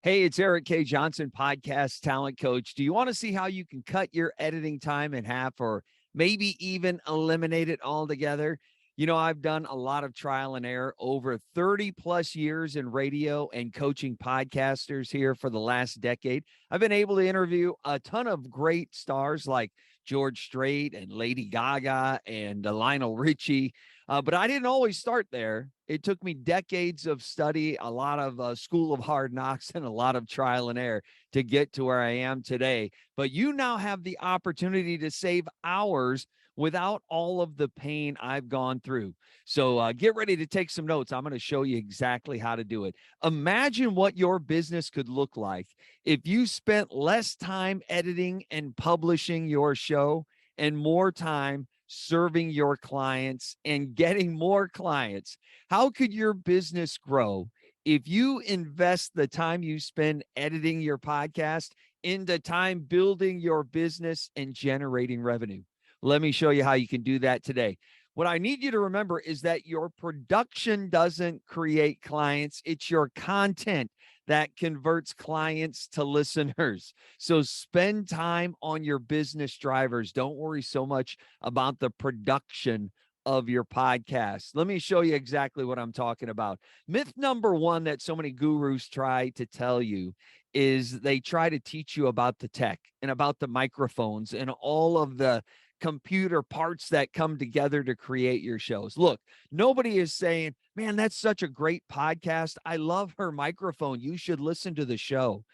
Hey, it's Eric K. Johnson, podcast talent coach. Do you want to see how you can cut your editing time in half or maybe even eliminate it altogether? I've done a lot of trial and error over 30 plus years in radio and coaching podcasters here for the last decade. I've been able to interview a ton of great stars like George Strait and Lady Gaga and Lionel Richie. But I didn't always start there. It took me decades of study, a lot of school of hard knocks, and a lot of trial and error to get to where I am today. But you now have the opportunity to save hours without all of the pain I've gone through. So get ready to take some notes. I'm going to show you exactly how to do it. Imagine what your business could look like if you spent less time editing and publishing your show and more time serving your clients and getting more clients. How could your business grow if you invest the time you spend editing your podcast into time building your business and generating revenue? Let me show you how you can do that today. What I need you to remember is that your production doesn't create clients, it's your content that converts clients to listeners. So spend time on your business drivers. Don't worry so much about the production of your podcast. Let me show you exactly what I'm talking about. Myth number one that so many gurus try to tell you is they try to teach you about the tech and about the microphones and all of the computer parts that come together to create your shows. Look, nobody is saying, man, that's such a great podcast. I love her microphone. You should listen to the show.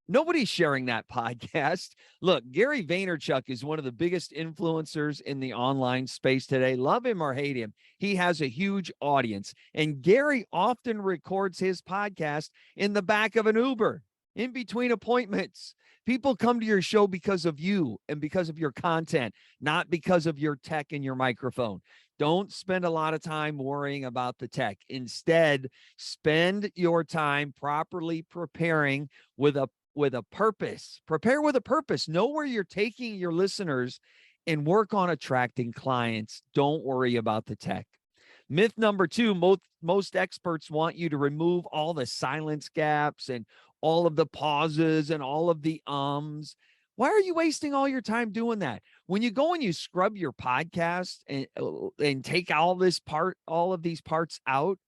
Nobody's sharing that podcast. Look, Gary Vaynerchuk is one of the biggest influencers in the online space today. Love him or hate him, he has a huge audience. And Gary often records his podcast in the back of an Uber, in between appointments. People come to your show because of you and because of your content, not because of your tech and your microphone. Don't spend a lot of time worrying about the tech. Instead, spend your time properly preparing with a purpose. Prepare with a purpose. Know where you're taking your listeners and work on attracting clients. Don't worry about the tech. Myth number two, most experts want you to remove all the silence gaps and all of the pauses and all of the ums. Why are you wasting all your time doing that? When you go and you scrub your podcast and take all of these parts out,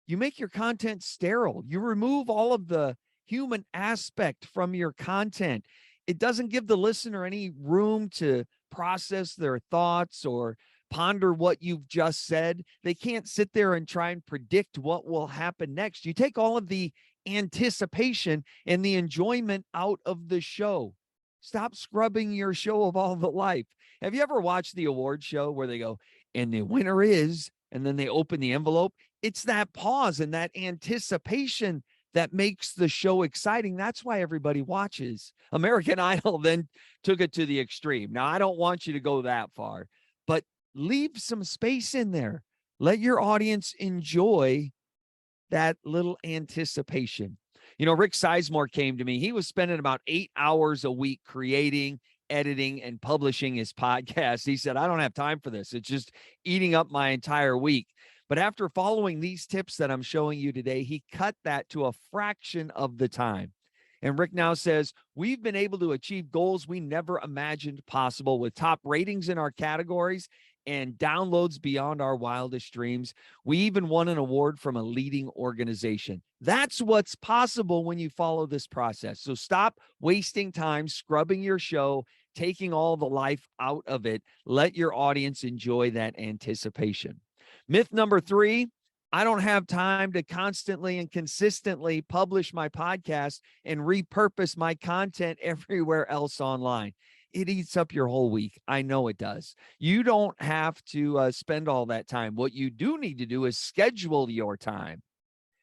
you make your content sterile. You remove all of the human aspect from your content. It doesn't give the listener any room to process their thoughts or ponder what you've just said. They can't sit there and try and predict what will happen next. You take all of the anticipation and the enjoyment out of the show. Stop scrubbing your show of all the life. Have you ever watched the award show where they go, and the winner is, and then they open the envelope? It's that pause and that anticipation that makes the show exciting. That's why everybody watches. American Idol then took it to the extreme. Now, I don't want you to go that far, but leave some space in there. Let your audience enjoy that little anticipation. Rick Sizemore came to me. He was spending about 8 hours a week creating, editing, and publishing his podcast. He said, I don't have time for this. It's just eating up my entire week. But after following these tips that I'm showing you today, he cut that to a fraction of the time. And Rick now says, we've been able to achieve goals we never imagined possible with top ratings in our categories and downloads beyond our wildest dreams. We even won an award from a leading organization. That's what's possible when you follow this process. So stop wasting time scrubbing your show, taking all the life out of it. Let your audience enjoy that anticipation. Myth number three, I don't have time to constantly and consistently publish my podcast and repurpose my content everywhere else online. It eats up your whole week. I know it does. You don't have to spend all that time. What you do need to do is schedule your time.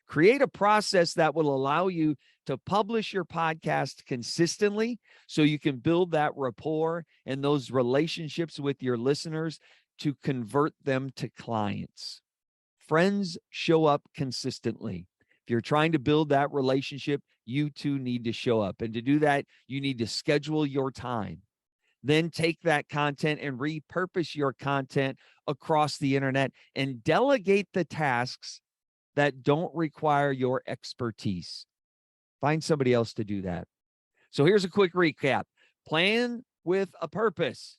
Create a process that will allow you to publish your podcast consistently so you can build that rapport and those relationships with your listeners to convert them to clients. Friends show up consistently. If you're trying to build that relationship, you too need to show up. And to do that, you need to schedule your time. Then take that content and repurpose your content across the internet and delegate the tasks that don't require your expertise. Find somebody else to do that. So here's a quick recap. Plan with a purpose.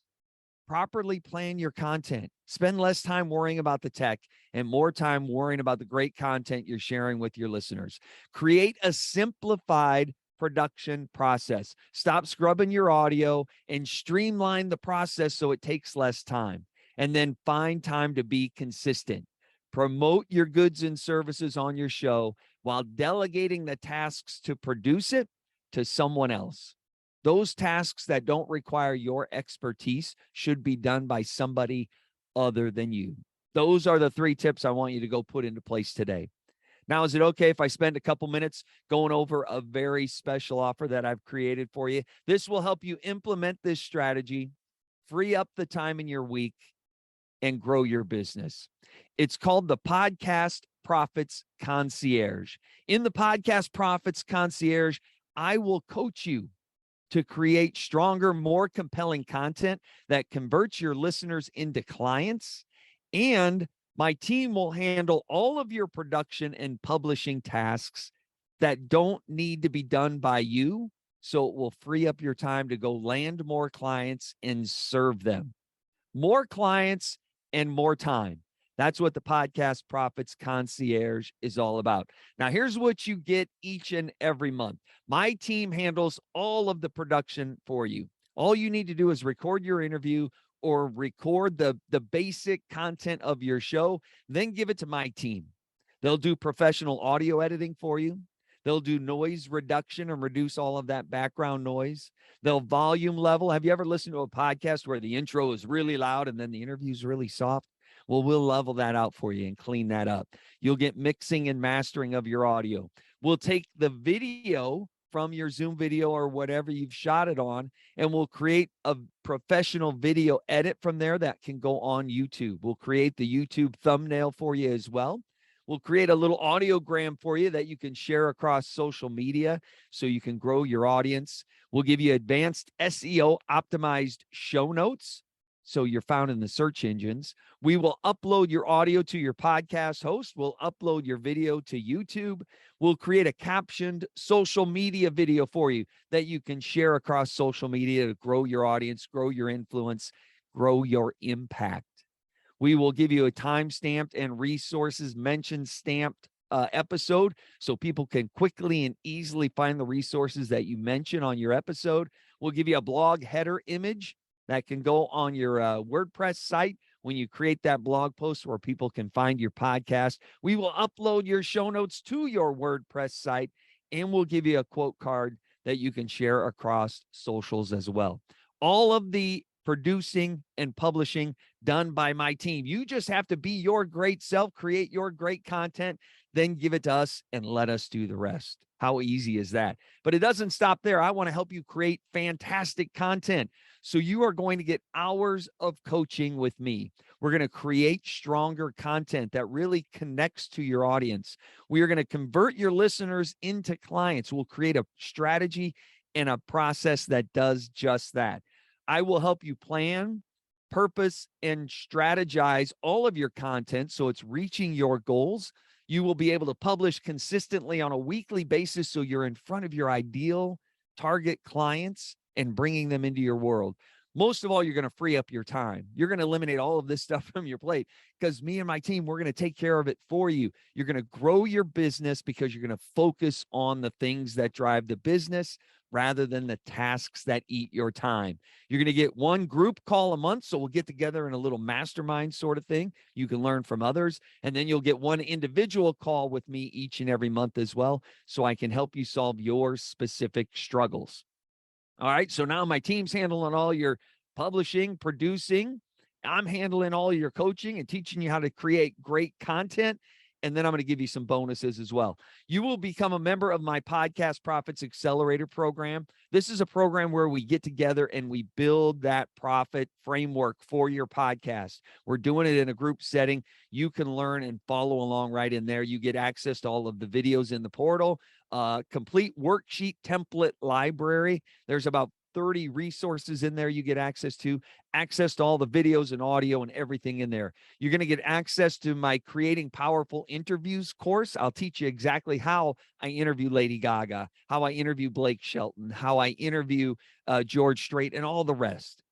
Properly plan your content. Spend less time worrying about the tech and more time worrying about the great content you're sharing with your listeners. Create a simplified production process. Stop scrubbing your audio and streamline the process so it takes less time. And then find time to be consistent. Promote your goods and services on your show while delegating the tasks to produce it to someone else. Those tasks that don't require your expertise should be done by somebody other than you. Those are the 3 tips I want you to go put into place today. Now, is it okay if I spend a couple minutes going over a very special offer that I've created for you? This will help you implement this strategy, free up the time in your week, and grow your business. It's called the Podcast Profits Concierge. In the Podcast Profits Concierge, I will coach you to create stronger, more compelling content that converts your listeners into clients. And my team will handle all of your production and publishing tasks that don't need to be done by you. So it will free up your time to go land more clients and serve them. More clients and more time. That's what the Podcast Profits Concierge is all about. Now, here's what you get each and every month. My team handles all of the production for you. All you need to do is record your interview or record the basic content of your show, then give it to my team. They'll do professional audio editing for you. They'll do noise reduction and reduce all of that background noise. They'll volume level. Have you ever listened to a podcast where the intro is really loud and then the interview is really soft? Well, we'll level that out for you and clean that up. You'll get mixing and mastering of your audio. We'll take the video from your Zoom video or whatever you've shot it on, and we'll create a professional video edit from there that can go on YouTube. We'll create the YouTube thumbnail for you as well. We'll create a little audiogram for you that you can share across social media so you can grow your audience. We'll give you advanced SEO optimized show notes so you're found in the search engines. We will upload your audio to your podcast host. We'll upload your video to YouTube. We'll create a captioned social media video for you that you can share across social media to grow your audience, grow your influence, grow your impact. We will give you a time-stamped and resources mentioned stamped episode so people can quickly and easily find the resources that you mention on your episode. We'll give you a blog header image that can go on your WordPress site when you create that blog post where people can find your podcast. We will upload your show notes to your WordPress site, and we'll give you a quote card that you can share across socials as well. All of the producing and publishing done by my team. You just have to be your great self, create your great content, then give it to us and let us do the rest. How easy is that? But it doesn't stop there. I want to help you create fantastic content. So you are going to get hours of coaching with me. We're going to create stronger content that really connects to your audience. We are going to convert your listeners into clients. We'll create a strategy and a process that does just that. I will help you plan, purpose, and strategize all of your content so it's reaching your goals. You will be able to publish consistently on a weekly basis so you're in front of your ideal target clients and bringing them into your world. Most of all, you're going to free up your time. You're going to eliminate all of this stuff from your plate because me and my team, we're going to take care of it for you. You're going to grow your business because you're going to focus on the things that drive the business rather than the tasks that eat your time. You're going to get one group call a month. So we'll get together in a little mastermind sort of thing. You can learn from others. And then you'll get one individual call with me each and every month as well. So I can help you solve your specific struggles. All right. So now my team's handling all your publishing, producing. I'm handling all your coaching and teaching you how to create great content. And then I'm going to give you some bonuses as well. You will become a member of my Podcast Profits Accelerator program. This is a program where we get together and we build that profit framework for your podcast. We're doing it in a group setting. You can learn and follow along right in there. You get access to all of the videos in the portal, complete worksheet template library. There's about 30 resources in there you get access to all the videos and audio and everything in there. You're going to get access to my Creating Powerful Interviews course. I'll teach you exactly how I interview Lady Gaga, how I interview Blake Shelton, how I interview George Strait, and all the rest.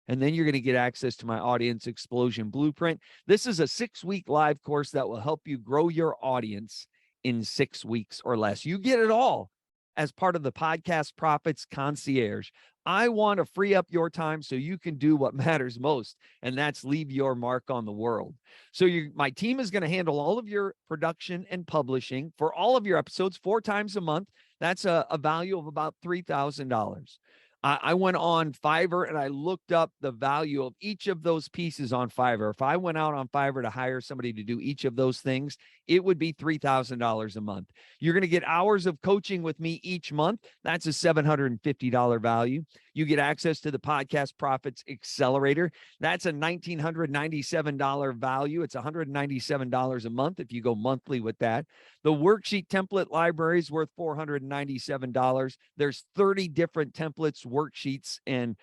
And then you're going to get access to my Audience Explosion Blueprint. This is a 6-week live course that will help you grow your audience in 6 weeks or less. You get it all as part of the Podcast Profits Concierge. I want to free up your time so you can do what matters most, and that's leave your mark on the world. So my team is going to handle all of your production and publishing for all of your episodes 4 times a month. That's a value of about $3,000. I went on Fiverr and I looked up the value of each of those pieces on Fiverr. If I went out on Fiverr to hire somebody to do each of those things, it would be $3,000 a month. You're going to get hours of coaching with me each month. That's a $750 value. You get access to the Podcast Profits Accelerator. That's a $1,997 value. It's $197 a month if you go monthly with that. The worksheet template library is worth $497. There's 30 different templates, worksheets, and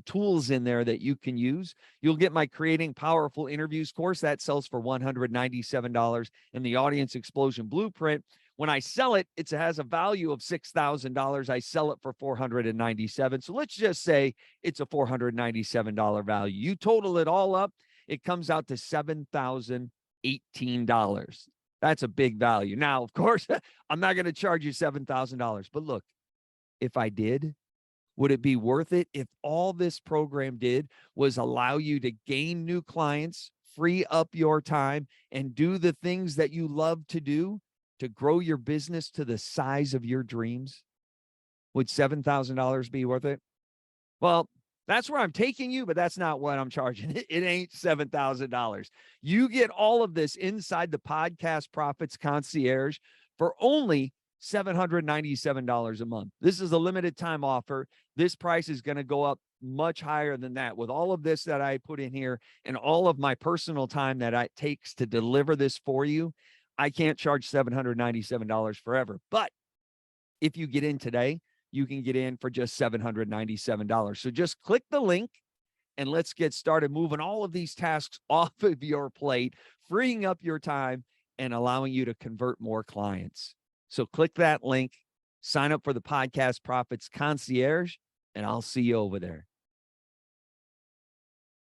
tools in there that you can use. You'll get my Creating Powerful Interviews course that sells for $197, and the Audience Explosion Blueprint. When I sell it, it has a value of $6,000. I sell it for $497. So let's just say it's a $497 value. You total it all up, it comes out to $7,018. That's a big value. Now, of course, I'm not going to charge you $7,000, but look, if I did, would it be worth it if all this program did was allow you to gain new clients, free up your time, and do the things that you love to do to grow your business to the size of your dreams? Would $7,000 be worth it? Well, that's where I'm taking you, but that's not what I'm charging. It ain't $7,000. You get all of this inside the Podcast Profits Concierge for only $797 a month. This is a limited time offer. This price is going to go up much higher than that. With all of this that I put in here and all of my personal time that it takes to deliver this for you, I can't charge $797 forever. But if you get in today, you can get in for just $797. So just click the link and let's get started moving all of these tasks off of your plate, freeing up your time and allowing you to convert more clients. So click that link, sign up for the Podcast Profits Concierge, and I'll see you over there.